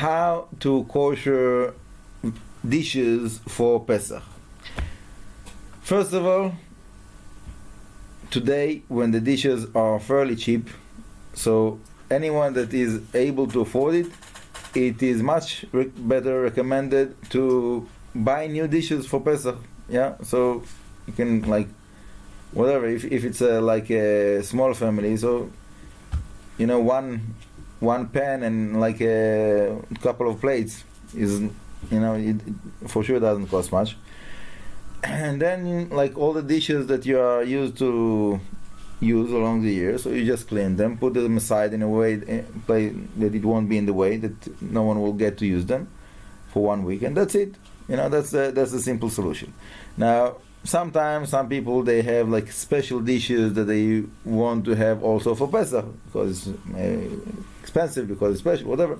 how to kosher dishes for Pesach. First of all, today when the dishes are fairly cheap, so anyone that is able to afford it, it is much better recommended to buy new dishes for Pesach. Yeah, so you can like whatever, if it's like a small family, so you know, one pan and like a couple of plates is, you know, it for sure doesn't cost much. And then like all the dishes that you are used to use along the year, so you just clean them, put them aside in a way that it won't be in the way, that no one will get to use them for 1 week, and that's it. You know, that's a simple solution. Now sometimes some people, they have like special dishes that they want to have also for Pesach because it's expensive, because it's special, whatever.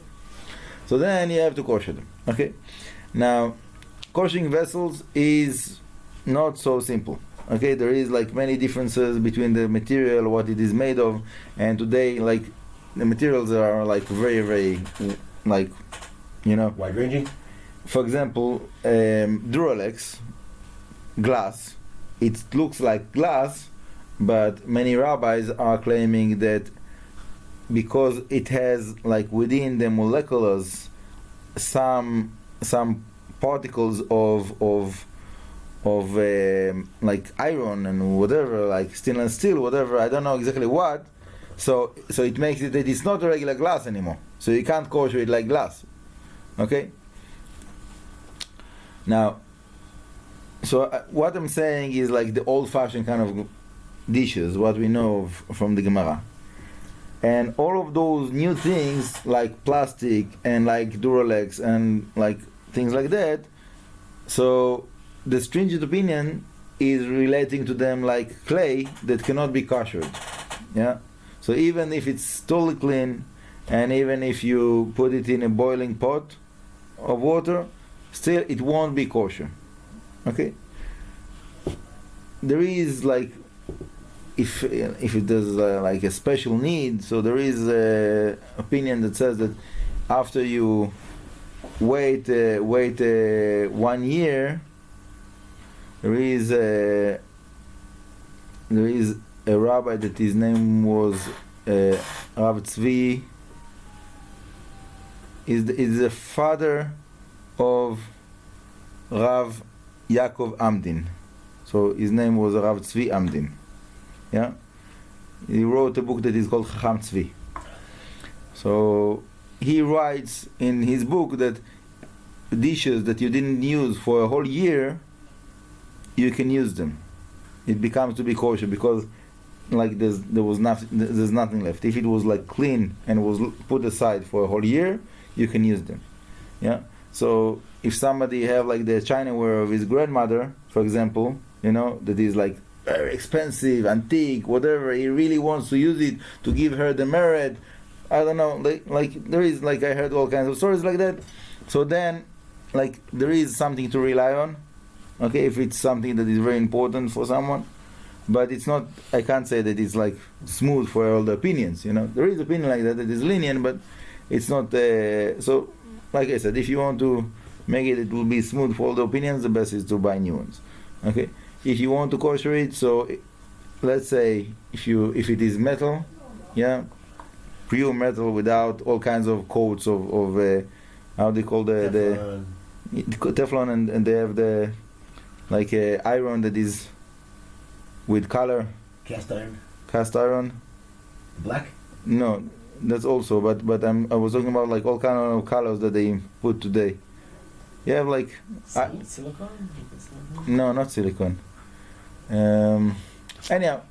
So then you have to kosher them. Okay. Now, koshering vessels is not so simple. Okay, there is like many differences between the material, what it is made of, and today like the materials are like very, very like, you know, wide ranging. For example, Duralex glass, it looks like glass, but many rabbis are claiming that because it has like within the molecules some particles of like iron and whatever, like stainless steel, whatever, I don't know exactly what, so it makes it that it's not a regular glass anymore, so you can't kosher it like glass. Okay, now, so what I'm saying is like the old-fashioned kind of dishes, what we know from the Gemara. And all of those new things like plastic and like Duralex and like things like that, so the stringent opinion is relating to them like clay that cannot be koshered. Yeah? So even if it's totally clean, and even if you put it in a boiling pot of water, still it won't be kosher. Okay, there is like, if it does like a special need, so there is a opinion that says that after you wait 1 year, there is a rabbi that his name was Rav Tzvi, is the father of Rav Yaakov Amdin. So his name was Rav Tzvi Amdin. Yeah, he wrote a book that is called Chacham Tzvi. So he writes in his book that dishes that you didn't use for a whole year, you can use them. It becomes to be kosher because like there's nothing left. If it was like clean and was put aside for a whole year, you can use them. Yeah. So if somebody have like the chinaware of his grandmother, for example, you know, that is like very expensive, antique, whatever, he really wants to use it to give her the merit, I don't know, like there is, like I heard all kinds of stories like that. So then like there is something to rely on, okay, if it's something that is very important for someone, but it's not, I can't say that it's like smooth for all the opinions, you know. There is opinion like that is lenient, but it's not so like I said, if you want to make it will be smooth for all the opinions, the best is to buy new ones. Okay, if you want to kosher it, so let's say if it is metal, yeah, pure metal without all kinds of coats of how they call the Teflon, and they have the like iron that is with color, cast iron, black. No, that's also, but I was talking about like all kind of colors that they put today. You have like silicone? No, not silicone. Anyhow,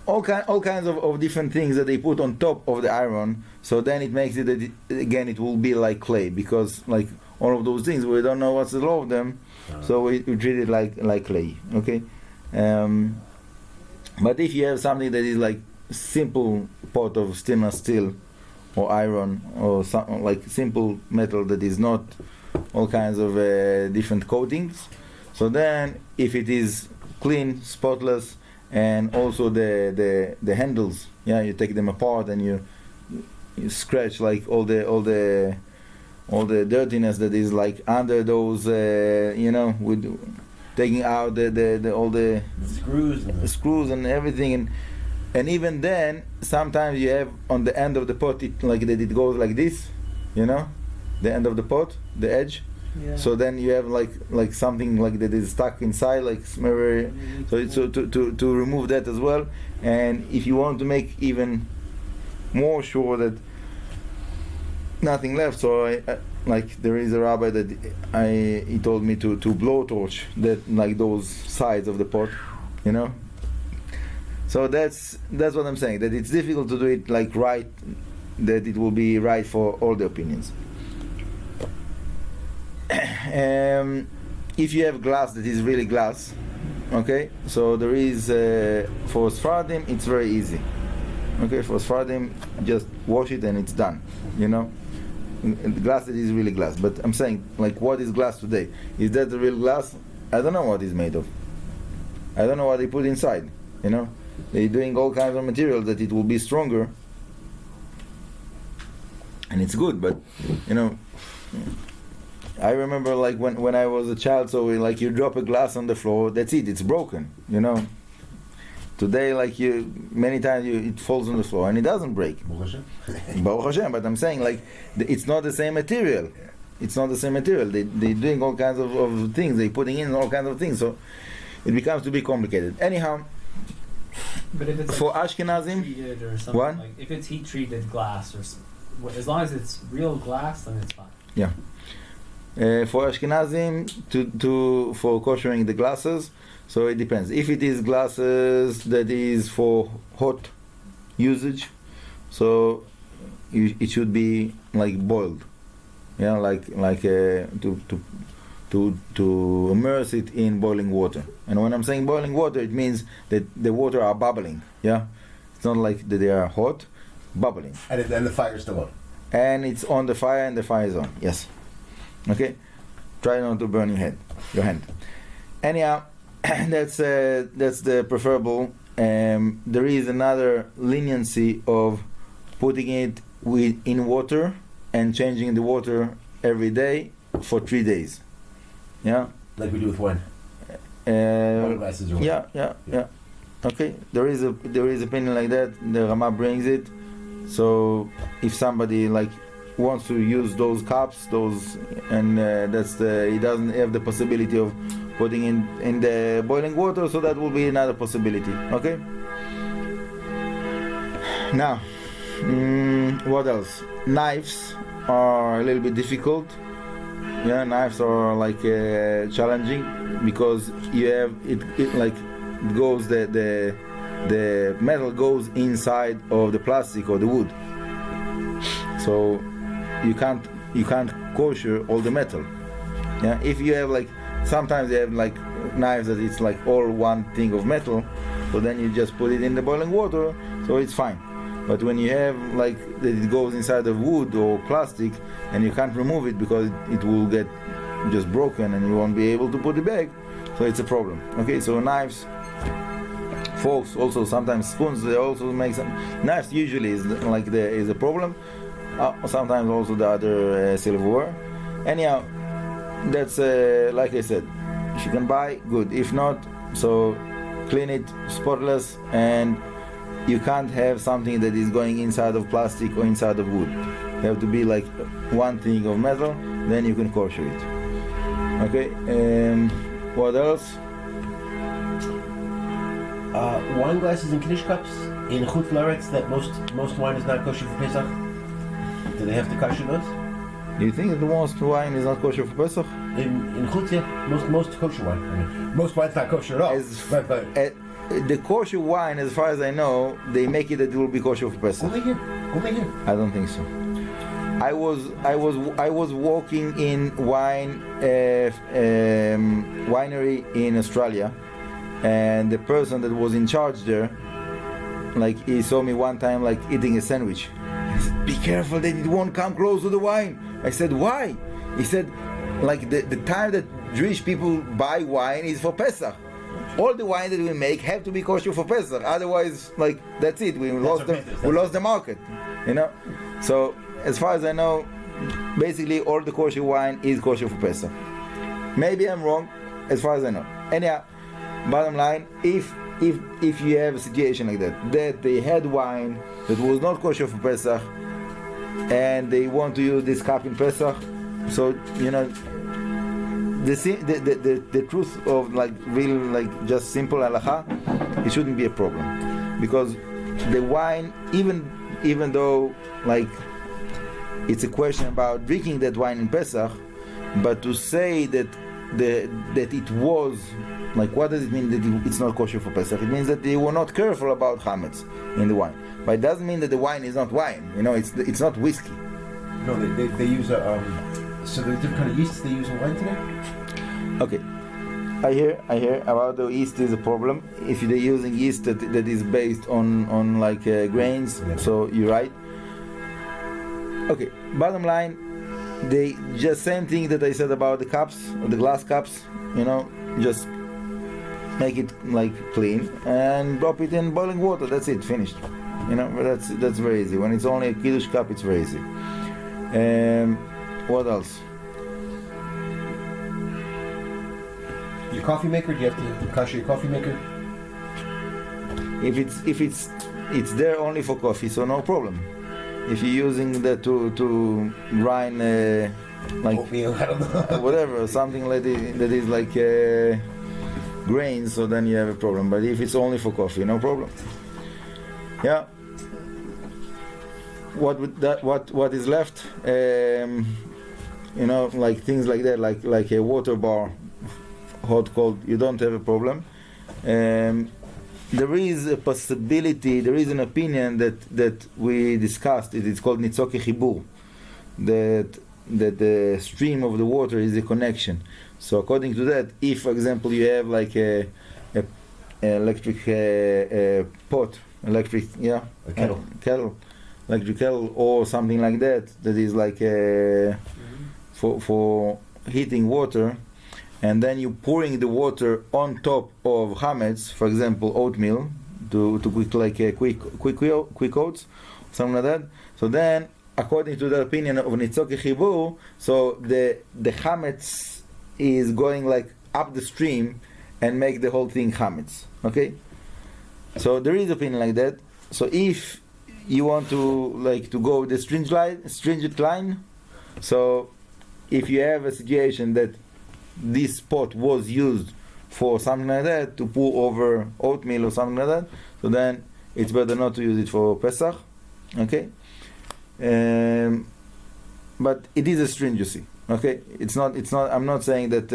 all kinds of different things that they put on top of the iron. So then it makes it that it will be like clay, because like all of those things we don't know what's the law of them, so we treat it like clay. Okay, but if you have something that is like simple pot of stainless steel or iron or something like simple metal that is not all kinds of different coatings, so then if it is clean, spotless, and also the handles, yeah, you take them apart and you scratch like all the all the dirtiness that is like under those, with taking out all the screws and everything, and even then sometimes you have on the end of the pot it goes like this, the end of the pot, the edge. Yeah. So then you have like something like that is stuck inside, like so to remove that as well. And if you want to make even more sure that nothing left, so there is a rabbi that he told me to blowtorch that, like, those sides of the pot, So that's what I'm saying, that it's difficult to do it like right, that it will be right for all the opinions. If you have glass that is really glass, okay, so there is for Sfaradim it's very easy. Okay, for Sfaradim just wash it and it's done. Glass that is really glass. But I'm saying, like, what is glass today? Is that the real glass? I don't know what it's made of. I don't know what they put inside. They're doing all kinds of material that it will be stronger, and it's good. But I remember, like, when I was a child, so you drop a glass on the floor, that's it, it's broken, Today, many times it falls on the floor and it doesn't break. Baruch Hashem. But I'm saying, it's not the same material. It's not the same material. They're doing all kinds of things. They're putting in all kinds of things. So it becomes to be complicated. Anyhow, but if it's for Ashkenazim, treated or something, what? If it's heat treated glass, or as long as it's real glass, then it's fine. Yeah. For Ashkenazim, for koshering the glasses, so it depends. If it is glasses that is for hot usage, so it should be like boiled, to immerse it in boiling water. And when I'm saying boiling water, it means that the water are bubbling. Yeah, it's not like that they are hot, bubbling. And the fire's still on. And it's on the fire, and the fire is on. Yes. Okay. Try not to burn your hand. Anyhow, that's the preferable. There is another leniency of putting it in water and changing the water every day for 3 days. Yeah. Like we do with wine. Wine glasses or wine. Yeah. Okay. There is opinion like that. The Rama brings it. So if somebody wants to use those cups, and he doesn't have the possibility of putting in the boiling water, so that will be another possibility. Okay. Now, what else? Knives are a little bit difficult. Yeah, knives are challenging because you have it goes the metal goes inside of the plastic or the wood, so you can't kosher all the metal. Yeah, if you have sometimes they have knives that it's all one thing of metal, so then you just put it in the boiling water, so it's fine. But when you have that it goes inside of wood or plastic and you can't remove it because it will get just broken and you won't be able to put it back, so it's a problem. Okay, so knives, forks, also sometimes spoons, they also make some. Knives usually is a problem. Sometimes also the other silverware. Anyhow, that's like I said, if you can buy, good. If not, so clean it, spotless, and you can't have something that is going inside of plastic or inside of wood. You have to be one thing of metal, then you can kosher it. Okay, what else? Wine glasses and knish cups in Chutz La'aretz, that most wine is not kosher for Pesach. Do they have to kosher those? Do you think that the most wine is not kosher for Pesach? In Chutz, yeah, most kosher wine. I mean, most wine's not kosher at all. The kosher wine, as far as I know, they make it that it will be kosher for Pesach. Only here. I don't think so. I was walking in winery in Australia, and the person that was in charge there, he saw me one time eating a sandwich. He said, "Be careful that it won't come close to the wine." I said, "Why?" He said, the time that Jewish people buy wine is for Pesach. All the wine that we make have to be kosher for Pesach. Otherwise, that's it. We lost the market. So as far as I know, basically all the kosher wine is kosher for Pesach. Maybe I'm wrong, as far as I know. Anyhow, bottom line, if you have a situation like that they had wine that was not kosher for Pesach, and they want to use this cup in Pesach, so the truth of like real, like just simple halacha, it shouldn't be a problem, because the wine, even though like it's a question about drinking that wine in Pesach, but to say that it was, like, what does it mean that it's not kosher for Pesach? It means that they were not careful about chametz in the wine, but it doesn't mean that the wine is not wine. It's not whiskey. No, they use so the different kind of yeasts they use in wine today. Okay, I hear about the yeast is a problem if they're using yeast that is based on like grains. Yeah. So you're right. Okay, bottom line, they just same thing that I said about the cups, the glass cups. Just make it like clean and drop it in boiling water. That's it, finished. That's very easy. When it's only a kiddush cup, it's very easy. What else? Your coffee maker? Do you have to kasher your coffee maker? If it's there only for coffee, so no problem. If you're using that to grind like oatmeal, I don't know. whatever, something like that is like grains, so then you have a problem. But if it's only for coffee, no problem. Yeah. What is left? Like things like that, like a water bar, hot, cold, you don't have a problem. There is a possibility, there is an opinion that we discussed. It's called nitzoke chibur, that the stream of the water is a connection. So according to that, if, for example, you have like a electric pot, electric kettle, electric kettle, or something like that is like for heating water, and then you pouring the water on top of chametz, for example oatmeal, to quick oats, something like that. So then, according to the opinion of nitzoke chibur, so the chametz is going like up the stream and make the whole thing chametz. Okay, so there is opinion like that. So if you want to go with the stringent line, so if you have a situation that this pot was used for something like that, to pour over oatmeal or something like that, so then it's better not to use it for Pesach. Okay, but it is a stringency. Okay, it's not. I'm not saying that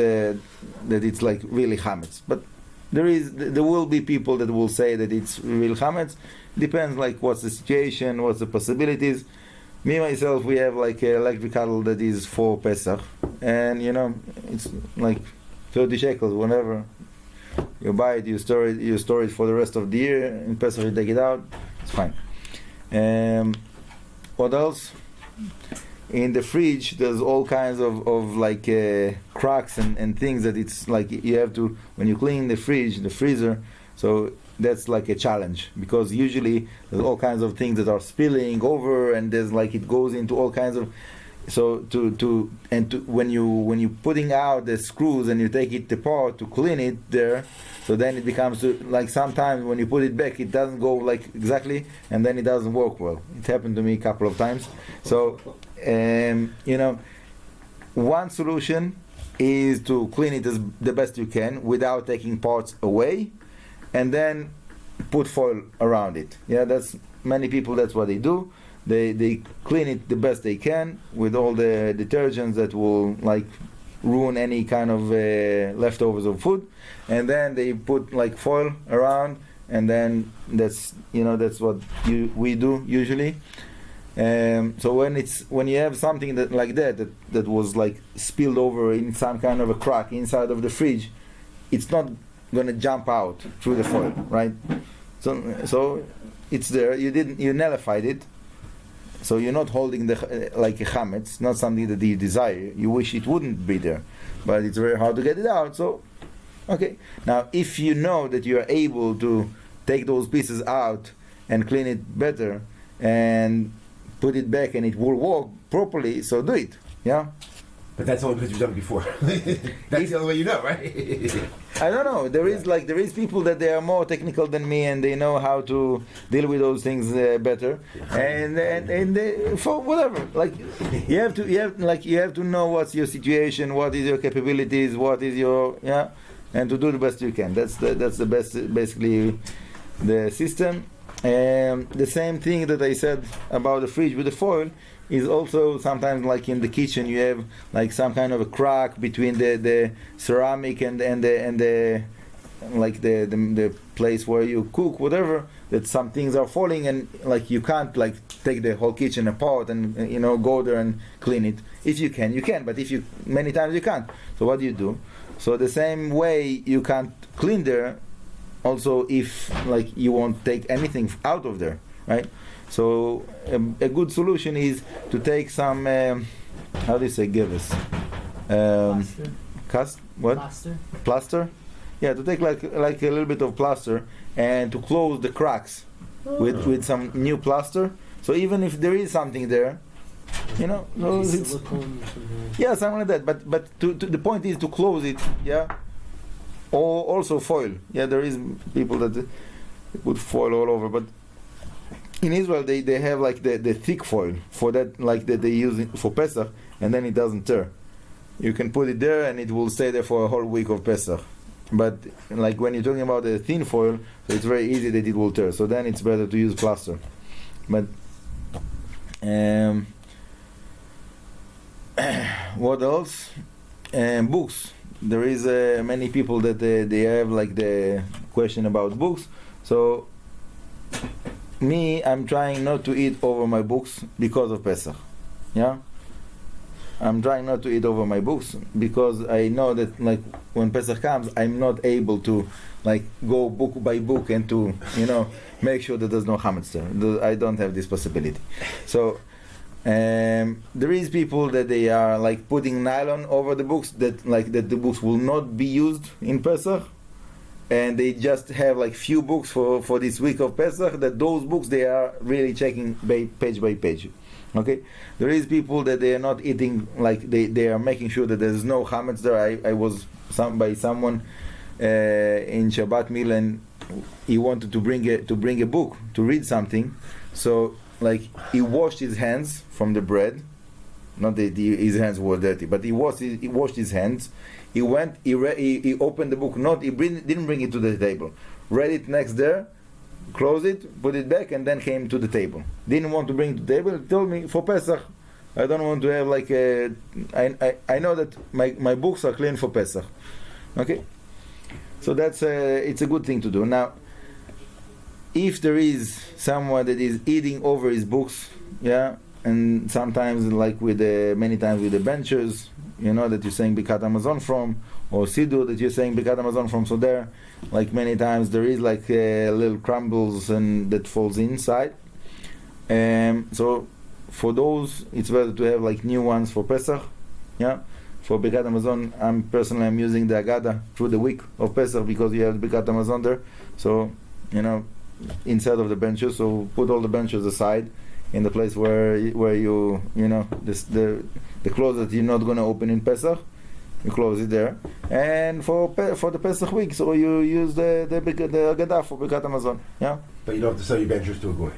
it's like really chametz, but there will be people that will say that it's real chametz. Depends like what's the situation, what's the possibilities. Me myself, we have like an electric kettle that is for Pesach, and it's like 30 shekels. Whenever you buy it, you store it for the rest of the year. In Pesach, you take it out. It's fine. What else? In the fridge, there's all kinds of like cracks and things that it's like you have to, when you clean the fridge, the freezer. So that's like a challenge, because usually there's all kinds of things that are spilling over, and there's like it goes into all kinds of. So when you putting out the screws and you take it apart to clean it there, so then it becomes like sometimes when you put it back, it doesn't go like exactly, and then it doesn't work well. It happened to me a couple of times. So one solution is to clean it as the best you can without taking parts away, and then put foil around it. Yeah, that's many people. That's what they do. They clean it the best they can with all the detergents that will like ruin any kind of leftovers of food, and then they put like foil around, and then that's what we do usually. So when you have something that was like spilled over in some kind of a crack inside of the fridge, it's not gonna jump out through the foil, right? So it's there. You nullified it. So you're not holding like a chametz, not something that you desire. You wish it wouldn't be there, but it's very hard to get it out. So, okay. Now, if you know that you are able to take those pieces out and clean it better and put it back and it will work properly, so do it. Yeah. But that's only because you've done it before. That's the only way you know, right? I don't know. There is people that they are more technical than me, and they know how to deal with those things better. And they, for whatever, like you have to know what's your situation, what is your capabilities, what is your and to do the best you can. That's the best, basically, the system. The same thing that I said about the fridge with the foil is also sometimes like in the kitchen you have like some kind of a crack between the ceramic and the like the place where you cook, whatever, that some things are falling, and like you can't like take the whole kitchen apart and go there and clean it. If you can, but if you many times you can't. So what do you do? So the same way you can't clean there, also if like you won't take anything out of there, right? So a good solution is to take some how do you say givers? Plaster? Yeah, to take like a little bit of plaster and to close the cracks with some new plaster. So even if there is something there, so something like that. But to the point is to close it, or also foil. Yeah, there is people that put foil all over, but in Israel they have like the thick foil for that, like that they use it for Pesach, and then it doesn't tear. You can put it there and it will stay there for a whole week of Pesach. But like when you're talking about the thin foil, so it's very easy that it will tear. So then it's better to use plaster. But what else? Books. There is many people that they have like the question about books. So I'm trying not to eat over my books because of Pesach. Yeah? I'm trying not to eat over my books because I know that like when Pesach comes, I'm not able to like go book by book and to make sure that there's no chametz there. I don't have this possibility. So there is people that they are like putting nylon over the books that the books will not be used in Pesach, and they just have like few books for this week of Pesach, that those books they are really checking page by page. Okay, there is people that they are not eating, like they are making sure that there is no chametz there. I was by someone in Shabbat meal, and he wanted to bring a book to read something, so like he washed his hands from the bread. Not that his hands were dirty, but he washed his hands. He went, he opened the book, didn't bring it to the table. Read it next there, close it, put it back, and then came to the table. Didn't want to bring it to the table. He told me, for Pesach, I don't want to have like I know that my books are clean for Pesach. Okay? So that's it's a good thing to do. Now, if there is someone that is eating over his books, and sometimes like many times with the benchers, that you're saying Birkat Hamazon from, or Siddur that you're saying Birkat Hamazon from, so there, like many times there is like little crumbles and that falls inside. So for those, it's better to have like new ones for Pesach. For Birkat Hamazon, I'm using the Agada through the week of Pesach because you have the Birkat Hamazon there. So inside of the benches, so put all the benches aside in the place where you the clothes that you're not going to open in Pesach, you close it there. And for the Pesach week, so you use the Agada for Birkat Hamazon. Yeah. But you don't have to sell your benches to a goy.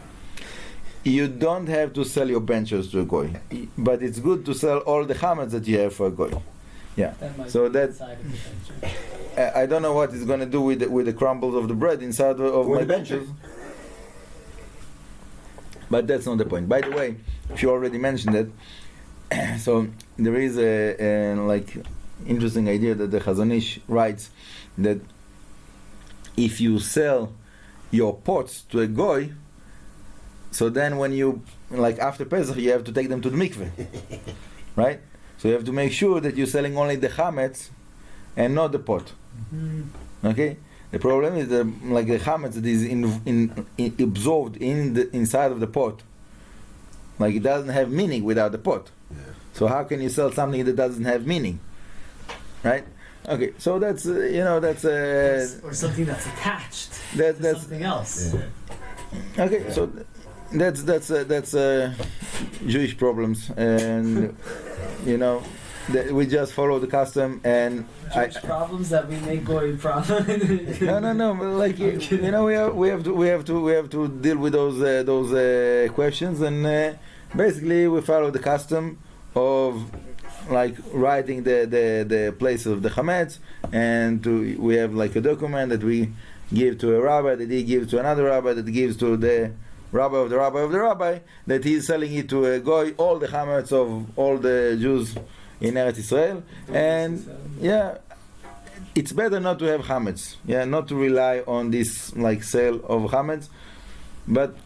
You don't have to sell your benches to a goy, but it's good to sell all the chametz that you have for a goy. Yeah. So that I don't know what it's going to do with the crumbles of the bread inside of my benches. But that's not the point. By the way, if you already mentioned it, so there is a like interesting idea that the Chazon Ish writes that if you sell your pots to a goy, so then when you like after Pesach you have to take them to the mikveh, right? So you have to make sure that you're selling only the chametz and not the pot. Okay. The problem is that like the chametz that is absorbed inside of the pot, like it doesn't have meaning without the pot. So how can you sell something that doesn't have meaning, right? Okay, so that's or something that's attached to something else. Okay, so that's Jewish problems, and we just follow the custom. And Jewish problems that we make goy problems. no. Like we have to deal with those questions, and basically we follow the custom of like writing the place of the chametz, and we have like a document that we give to a rabbi, that he gives to another rabbi, that gives to the rabbi of the rabbi of the rabbi, that he's selling it to a goy, all the chametz of all the Jews in Eretz Israel. And it's better not to have chametz, not to rely on this like sale of chametz. But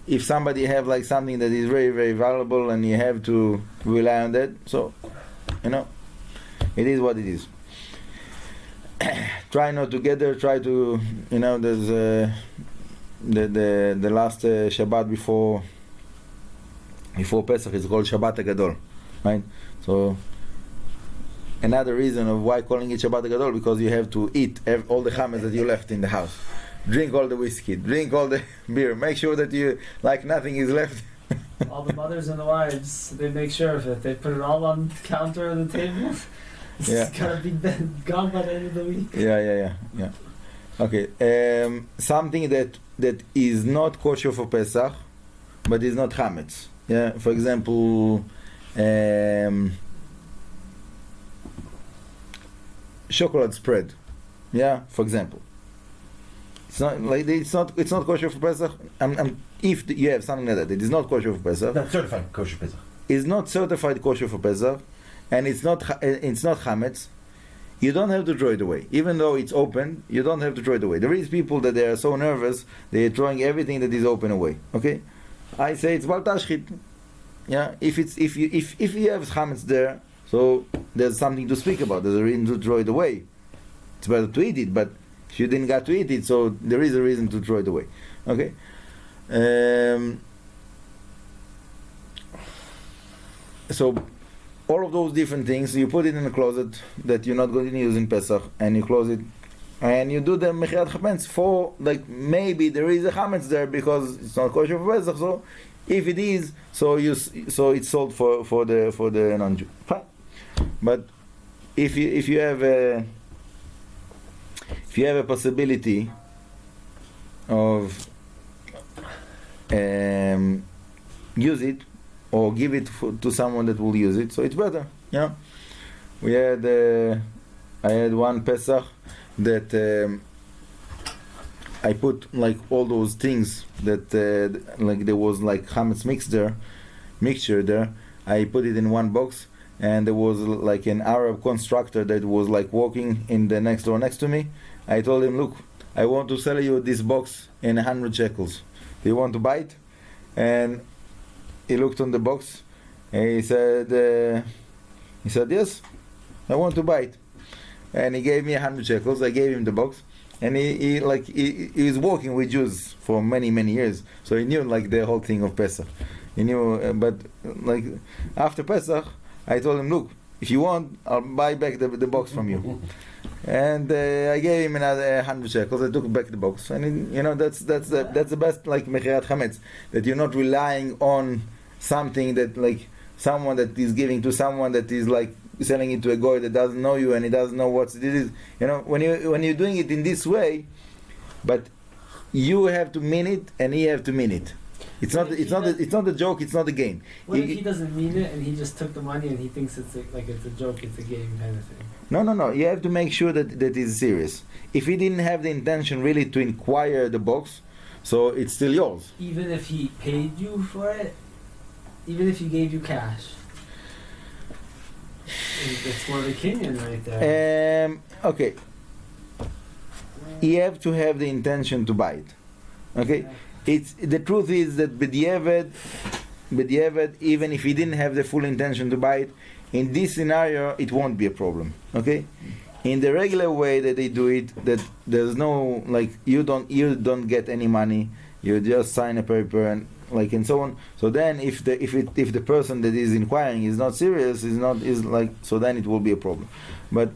if somebody have like something that is very, very valuable and you have to rely on that, so it is what it is. Try not to get there. Try to, there's the last Shabbat before Pesach is called Shabbat Gadol, right? So another reason of why calling it Shabbat Gadol, because you have to eat all the chametz that you left in the house, drink all the whiskey, drink all the beer, make sure that you nothing is left. All the mothers and the wives, they make sure that they put it all on the counter or the table. It's gotta be gone by the end of the week. Yeah. Okay. Something that is not kosher for Pesach, but is not chametz. Yeah. For example, chocolate spread. Yeah. For example, it's not kosher for Pesach. If you have something like that, it is not kosher for Pesach. Not certified kosher Pesach. It's not certified kosher for Pesach, and it's not chametz. You don't have to throw it away, even though it's open. You don't have to throw it away. There is people that they are so nervous they are throwing everything that is open away. Okay, I say it's bal tashchit. Yeah, if you have chametz there, so there's something to speak about. There's a reason to throw it away. It's better to eat it, but if you didn't get to eat it, so there is a reason to throw it away. Okay. So all of those different things, you put it in a closet that you're not going to use in Pesach, and you close it, and you do the mechirat chametz for maybe there is a chametz there because it's not kosher for Pesach. So if it is, so it's sold for the non-Jew. Fine. But if you have a possibility of use it or give it to someone that will use it, so it's better. We had I had one Pesach that I put all those things that there was chametz mixture there. I put it in one box, and there was an Arab constructor that was walking in the next door next to me. I told him, look, I want to sell you this box in 100 shekels. Do you want to buy it? And he looked on the box, and he said, yes, I want to buy it. And he gave me 100 shekels. I gave him the box, and he was working with Jews for many, many years, so he knew the whole thing of Pesach. He knew, but after Pesach, I told him, look, if you want, I'll buy back the box from you. And I gave him another 100 shekels. I took back the box, and that's the best mechirat chametz, that you're not relying on something that someone that is giving to someone that is selling it to a goy that doesn't know you and he doesn't know what it is. When you're doing it in this way, but you have to mean it and he have to mean it. It's not a joke. It's not a game. What if he doesn't mean it and he just took the money and he thinks it's a joke, it's a game kind of thing? No. You have to make sure that is serious. If he didn't have the intention really to inquire the box, so it's still yours. Even if he paid you for it, even if he gave you cash, it's more of a kinyan right there. Okay. You have to have the intention to buy it. Okay. Yeah. The truth is that b'diavad, even if he didn't have the full intention to buy it, in this scenario it won't be a problem. Okay, in the regular way that they do it, that there's no you don't get any money, you just sign a paper and so on. So then if the person that is inquiring is not serious, so then it will be a problem. But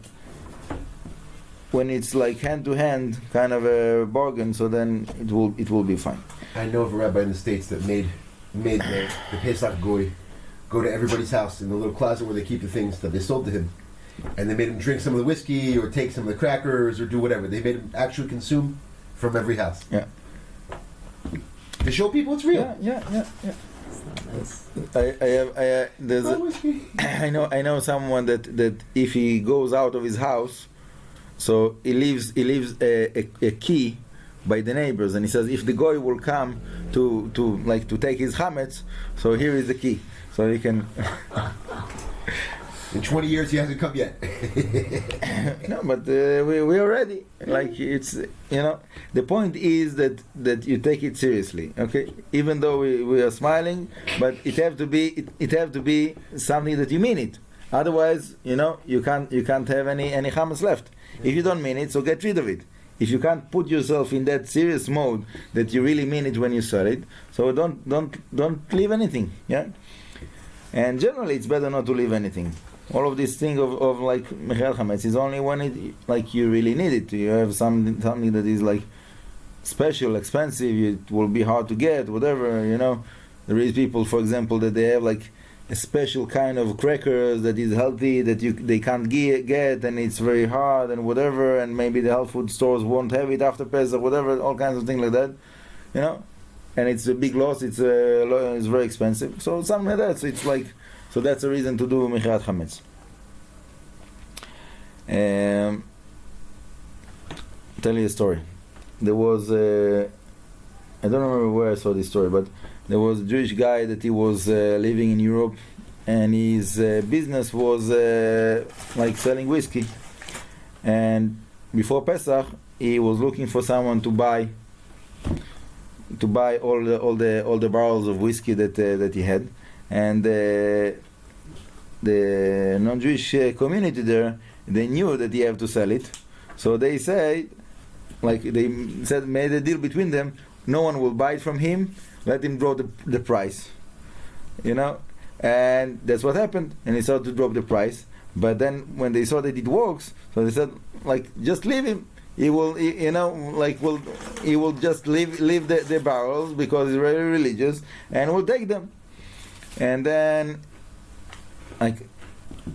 when it's hand to hand kind of a bargain, so then it will be fine. I know of a rabbi in the States that made the Pesach goy go to everybody's house in the little closet where they keep the things that they sold to him. And they made him drink some of the whiskey or take some of the crackers or do whatever. They made him actually consume from every house. Yeah. To show people it's real. Yeah. Nice. I know someone that if he goes out of his house, so he leaves a key by the neighbors, and he says if the guy will come to take his chametz, so here is the key, so he can. In 20 years, he hasn't come yet. No, but we are ready. Like it's the point is that you take it seriously, okay? Even though we are smiling, but it have to be something that you mean it. Otherwise, you can't have any chametz left. If you don't mean it, so get rid of it. If you can't put yourself in that serious mode that you really mean it when you sell it, so don't leave anything, yeah. And generally, it's better not to leave anything. All of this thing of like mechel chametz is only when it you really need it. You have something that is like special, expensive. It will be hard to get, whatever. There is people, for example, that they have like a special kind of crackers that is healthy that they can't get, and it's very hard and whatever. And maybe the health food stores won't have it after Pesach, whatever. All kinds of things like that, And it's a big loss. It's very expensive. So something like that. So it's like. So that's a reason to do mechirat chametz. Tell you a story. There was I don't remember where I saw this story, but there was a Jewish guy that he was living in Europe, and his business was like selling whiskey. And before Pesach, he was looking for someone to buy all the barrels of whiskey that he had. And the non-Jewish community there, they knew that he had to sell it, so they said, made a deal between them. No one will buy it from him. Let him drop the price, and that's what happened. And he started to drop the price. But then when they saw that it works, so they said, just leave him. He will, he will just leave the barrels because he's very religious, and will take them. And then,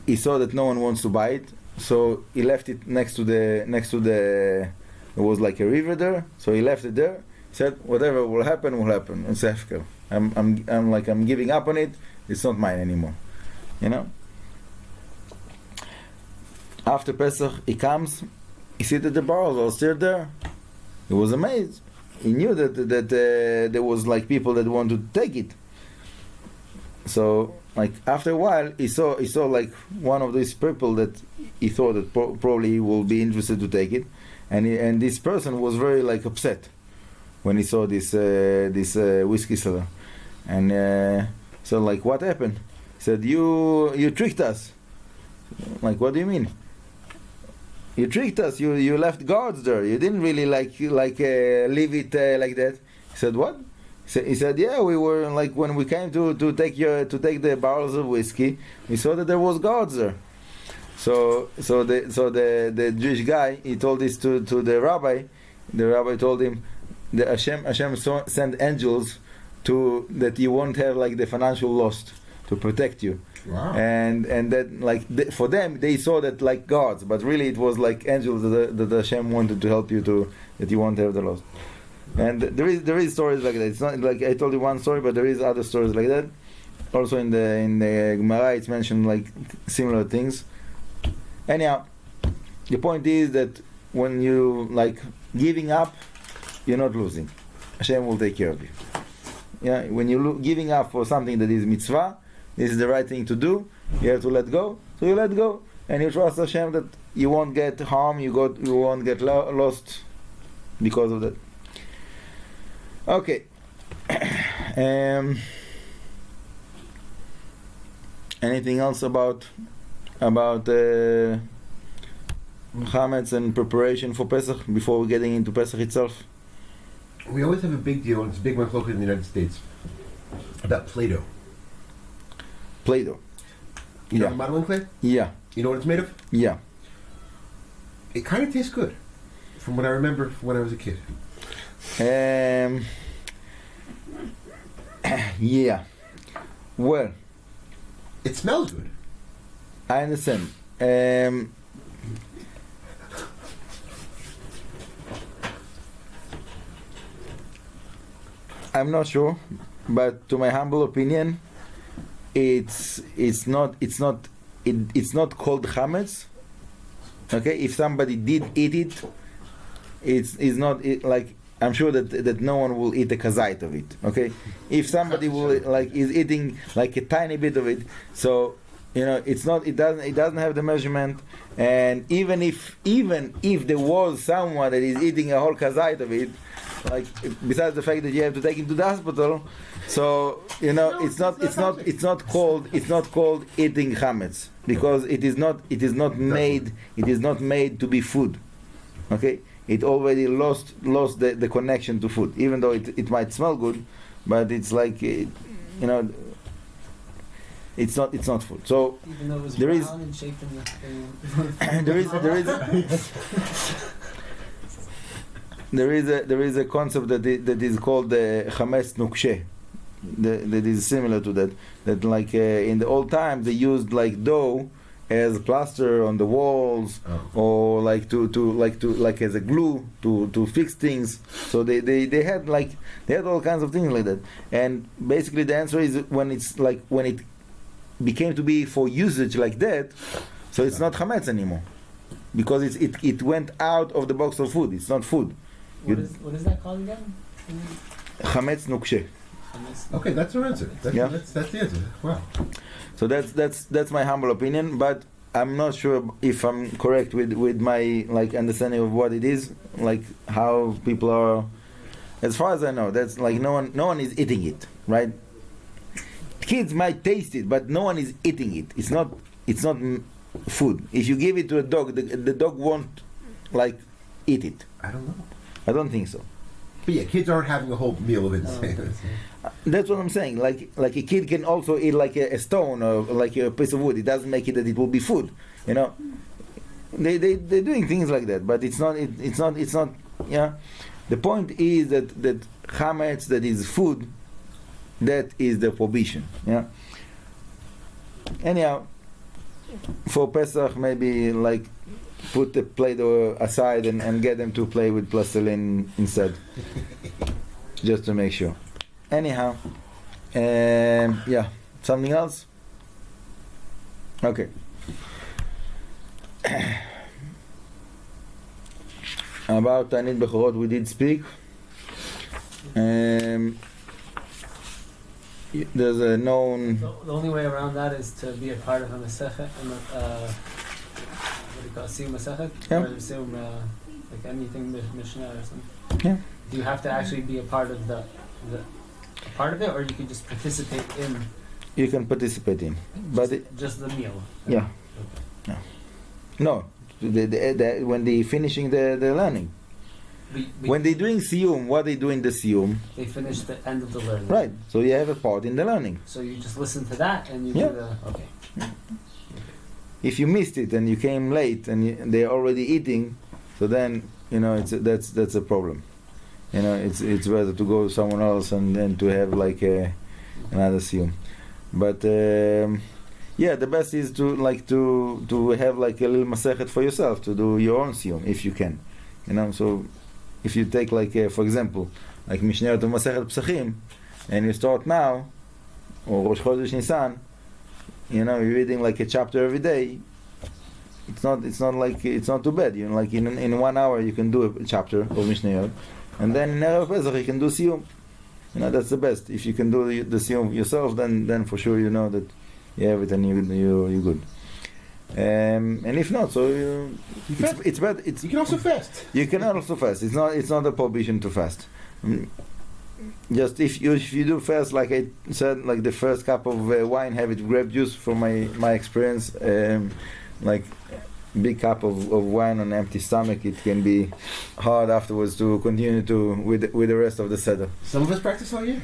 he saw that no one wants to buy it, so he left it next to the. There was like a river there, so he left it there. He said, "Whatever will happen, will happen." It's hefker. I'm giving up on it. It's not mine anymore, After Pesach, he comes. He sees that the barrels are still there. He was amazed. He knew that there was people that want to take it. So, after a while, he saw one of these people that he thought that probably he will be interested to take it, and this person was very upset when he saw this whiskey seller, and so what happened? He said, "You tricked us." What do you mean? You tricked us. You left guards there. You didn't really leave it like that. He said, "What?" He said, "Yeah, we were when we came to take the barrels of whiskey, we saw that there was guards there." So the Jewish guy, he told this to the rabbi. The rabbi told him, "The Hashem sent angels that you won't have the financial loss to protect you." Wow. And that for them they saw that guards, but really it was angels that Hashem wanted to help you that you won't have the loss. And there is stories like that. It's not I told you one story, but there is other stories like that. Also in the Gemara, it's mentioned similar things. Anyhow, the point is that when you giving up, you're not losing. Hashem will take care of you. Yeah, when you're giving up for something that is mitzvah, this is the right thing to do. You have to let go, so you let go, and you trust Hashem that you won't get harm, you won't get lost because of that. Okay. Anything else about chametz and preparation for Pesach before we're getting into Pesach itself? We always have a big deal, and it's a big one located in the United States, about Play-Doh. Play-Doh. You know modeling clay? Yeah. You know what it's made of? Yeah. It kind of tastes good, from what I remember when I was a kid. Yeah. Well, It smells good. I understand. I'm not sure, but to my humble opinion, it's not called chametz. Okay, if somebody did eat it, it's not like, I'm sure that no one will eat a kazait of it. Okay, if somebody is eating like a tiny bit of it, so it doesn't have the measurement. And even if there was someone that is eating a whole kazait of it, like, besides the fact that you have to take him to the hospital, so it's not called eating chametz, because it is not made to be food. Okay, it already lost the connection to food, even though it might smell good, but it's like it's not food. So even though it was there brown is and shaped in there is a concept that is called the chametz nukshe, that is similar to that like in the old times they used like dough as plaster on the walls, or like to as a glue to fix things. So they had all kinds of things like that. And basically the answer is when it became to be for usage like that, so it's not chametz anymore, because it went out of the box of food. It's not food. What is that called again? Chametz nukshe. Okay, that's our answer. That's the answer. Wow. So that's my humble opinion, but I'm not sure if I'm correct with my understanding of what it is, like how people are. As far as I know, that's like no one is eating it, right? Kids might taste it, but no one is eating it. It's not food. If you give it to a dog, the dog won't eat it. I don't know. I don't think so. But yeah, kids aren't having a whole meal of it. That's what I'm saying. Like a kid can also eat like a stone or like a piece of wood. It doesn't make it that it will be food. They're doing things like that, but it's not. Yeah. The point is that chametz, that is food, that is the prohibition. Yeah. Anyhow, for Pesach, maybe put the Play-Doh aside and get them to play with plastilin instead, just to make sure. Anyhow, yeah, something else? Okay. About Tanit Bechorot we did speak. There's a known... The only way around that is to be a part of a Masechet, what do you call it, Siyum Masechet? Yeah. Or Siyum, like anything, Mishnah or something. Yeah. Do you have to actually be a part of a part of it, or you can just participate in? You can participate in, but just the meal. Yeah. Okay. No, when they finishing the learning. When they're doing Siyum, what they do in the Siyum? They finish the end of the learning. Right. So you have a part in the learning. So you just listen to that and you do the... Okay. If you missed it and you came late and they're already eating, so then that's a problem. It's better to go to someone else and then to have another Siyum. But yeah, the best is to have a little masechet for yourself, to do your own Siyum if you can. So if you take for example, Mishnayot of Masechet Pesachim, and you start now, or Rosh Chodesh Nisan, you're reading a chapter every day. It's not too bad. In 1 hour you can do a chapter of Mishnayot, and then in Erev Pesach you can do Siyum. That's the best. If you can do the Siyum yourself, then for sure that you have it and you're good. And if not, so it's bad. You can also fast. You can also fast. It's not a prohibition to fast. Just if you do fast, like I said, the first cup of wine, have it grape juice. From my experience, big cup of wine on an empty stomach, it can be hard afterwards to continue with the rest of the seder. Some of us practice all year.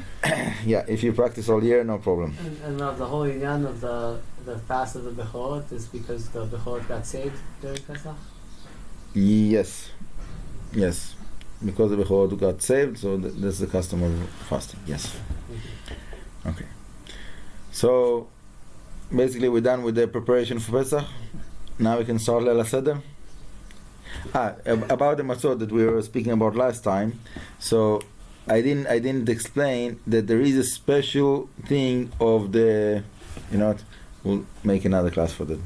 Yeah, if you practice all year, no problem. And the whole inyan of the fast of the Bechorot is because the Bechorot got saved during Pesach? Yes. Because the Bechorot got saved, so that's the custom of fasting. Yes. Okay. So basically we're done with the preparation for Pesach. Now we can start Leil HaSeder. About the matzot that we were speaking about last time. So I didn't explain that there is a special thing of the, you know what, we'll make another class for that.